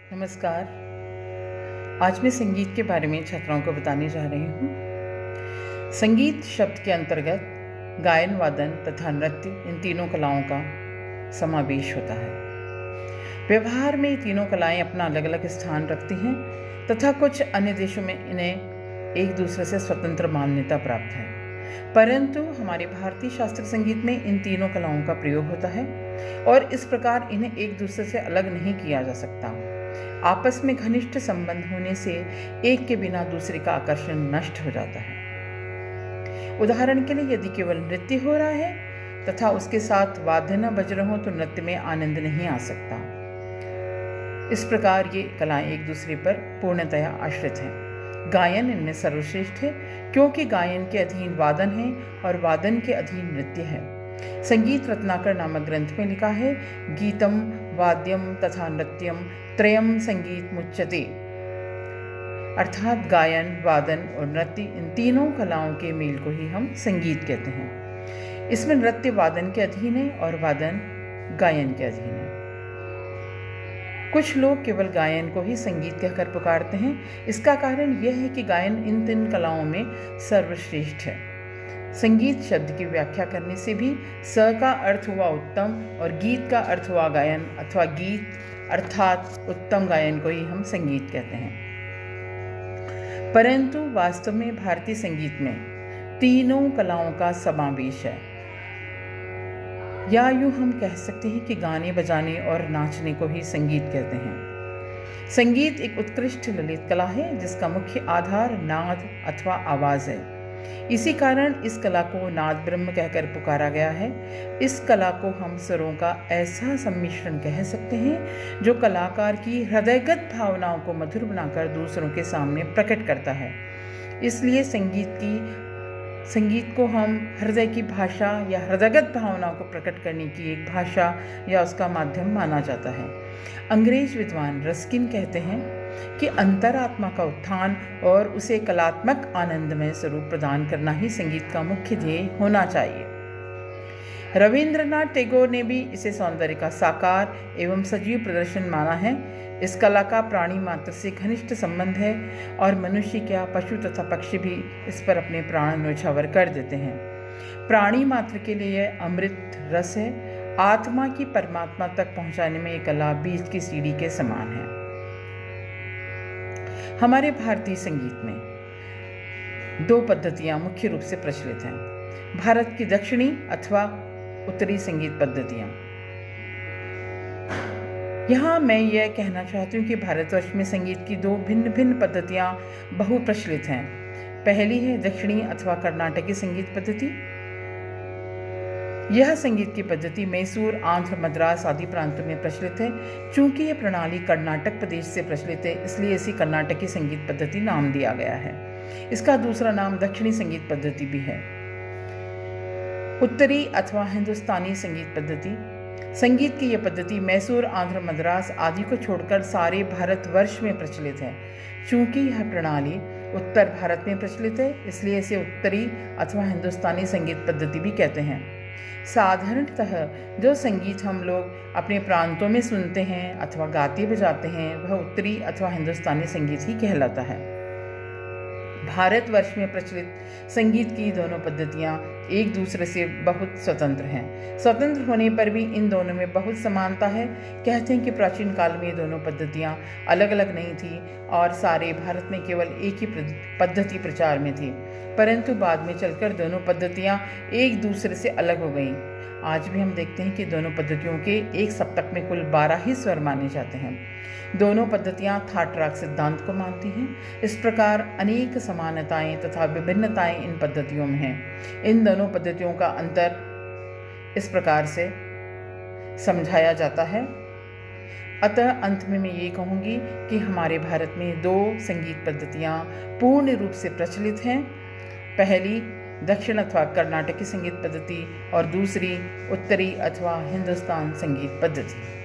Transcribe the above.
नमस्कार। आज मैं संगीत के बारे में छात्राओं को बताने जा रही हूँ। संगीत शब्द के अंतर्गत गायन, वादन तथा नृत्य इन तीनों कलाओं का समावेश होता है। व्यवहार में ये तीनों कलाएं अपना अलग अलग स्थान रखती हैं तथा कुछ अन्य देशों में इन्हें एक दूसरे से स्वतंत्र मान्यता प्राप्त है, परंतु हमारे भारतीय शास्त्रीय संगीत में इन तीनों कलाओं का प्रयोग होता है और इस प्रकार इन्हें एक दूसरे से अलग नहीं किया जा सकता। आपस में घनिष्ठ संबंध होने से एक के बिना दूसरे का आकर्षण नष्ट हो जाता है। उदाहरण के लिए, यदि केवल नृत्य हो रहा है तथा उसके साथ वाद्य न बज रहे हो तो नृत्य में आनंद नहीं आ सकता। इस प्रकार ये कलाएं एक दूसरे पर पूर्णतया आश्रित हैं। गायन इनमें सर्वश्रेष्ठ है, क्योंकि गायन के अधीन वादन है और वादन के अधीन नृत्य है। संगीत रत्नाकर नामक ग्रंथ में लिखा है, गीतम वाद्यम तथा नृत्यम त्रयम संगीत मुच्यते, अर्थात गायन, वादन और नृत्य इन तीनों कलाओं के मेल को ही हम संगीत कहते हैं। इसमें नृत्य वादन के अधीन है और वादन गायन के अधीन है। कुछ लोग केवल गायन को ही संगीत कहकर पुकारते हैं। इसका कारण यह है कि गायन इन तीन कलाओं में सर्वश्रेष्ठ है। संगीत शब्द की व्याख्या करने से भी स का अर्थ हुआ उत्तम और गीत का अर्थ हुआ गायन अथवा गीत अर्थात उत्तम गायन को ही हम संगीत कहते हैं। परंतु वास्तव में भारतीय संगीत में तीनों कलाओं का समावेश है, या यूं हम कह सकते हैं कि गाने बजाने और नाचने को ही संगीत कहते हैं। संगीत एक उत्कृष्ट ललित कला है जिसका मुख्य आधार नाद अथवा आवाज है। इसी कारण इस कला को नाद ब्रह्म कहकर पुकारा गया है। इस कला को हम स्वरों का ऐसा सम्मिश्रण कह सकते हैं जो कलाकार की हृदयगत भावनाओं को मधुर बनाकर दूसरों के सामने प्रकट करता है। इसलिए संगीत को हम हृदय की भाषा या हृदयगत भावनाओं को प्रकट करने की एक भाषा या उसका माध्यम माना जाता है। अंग्रेज विद्वान रस्किन कहते हैं कि अंतरात्मा का उत्थान और उसे कलात्मक आनंदमय स्वरूप प्रदान करना ही संगीत का मुख्य ध्येय होना चाहिए। रविंद्रनाथ टैगोर ने भी इसे सौंदर्य का साकार एवं सजीव प्रदर्शन माना है। इस कला का प्राणी मात्र से घनिष्ठ संबंध है और मनुष्य क्या, पशु तथा पक्षी भी इस पर अपने प्राण न्यौछावर कर देते हैं। प्राणी मात्र के लिए यह अमृत रस है। आत्मा की परमात्मा तक पहुंचाने में यह कला बीज की सीढ़ी के समान है। हमारे भारतीय संगीत में दो पद्धतियां मुख्य रूप से प्रचलित हैं। भारत की दक्षिणी अथवा उत्तरी संगीत पद्धतियां। यहाँ मैं यह कहना चाहती हूँ कि भारतवर्ष में संगीत की दो भिन्न भिन्न पद्धतियाँ बहुप्रचलित हैं। पहली है दक्षिणी अथवा कर्नाटकी संगीत पद्धति। यह संगीत की पद्धति मैसूर, आंध्र, मद्रास आदि प्रांतों में प्रचलित है। चूंकि यह प्रणाली कर्नाटक प्रदेश से प्रचलित है, इसलिए इसी कर्नाटकी संगीत पद्धति नाम दिया गया है। इसका दूसरा नाम दक्षिणी संगीत पद्धति भी है। उत्तरी अथवा हिंदुस्तानी संगीत पद्धति। संगीत की यह पद्धति मैसूर, आंध्र, मद्रास आदि को छोड़कर सारे भारतवर्ष में प्रचलित है। चूंकि यह प्रणाली उत्तर भारत में प्रचलित है, इसलिए इसे उत्तरी अथवा हिंदुस्तानी संगीत पद्धति भी कहते हैं। साधारणतः जो संगीत हम लोग अपने प्रांतों में सुनते हैं अथवा गाते बजाते हैं, वह उत्तरी अथवा हिंदुस्तानी संगीत ही कहलाता है। भारतवर्ष में प्रचलित संगीत की दोनों पद्धतियां एक दूसरे से बहुत स्वतंत्र हैं। स्वतंत्र होने पर भी इन दोनों में बहुत समानता है। कहते हैं कि प्राचीन काल में ये दोनों पद्धतियां अलग अलग नहीं थी और सारे भारत में केवल एक ही पद्धति प्रचार में थी, परंतु बाद में चलकर दोनों पद्धतियां एक दूसरे से अलग हो गईं। आज भी हम देखते हैं कि दोनों पद्धतियों के एक सप्तक में कुल 12 ही स्वर माने जाते हैं। दोनों पद्धतियां थाट राग सिद्धांत को मानती हैं। इस प्रकार अनेक समानताएं तथा विभिन्नताएं इन पद्धतियों में हैं। इन दोनों पद्धतियों का अंतर इस प्रकार से समझाया जाता है। अतः अंत में मैं ये कहूँगी कि हमारे भारत में दो संगीत पद्धतियाँ पूर्ण रूप से प्रचलित हैं। पहली दक्षिण अथवा कर्नाटकी संगीत पद्धति और दूसरी उत्तरी अथवा हिंदुस्तान संगीत पद्धति।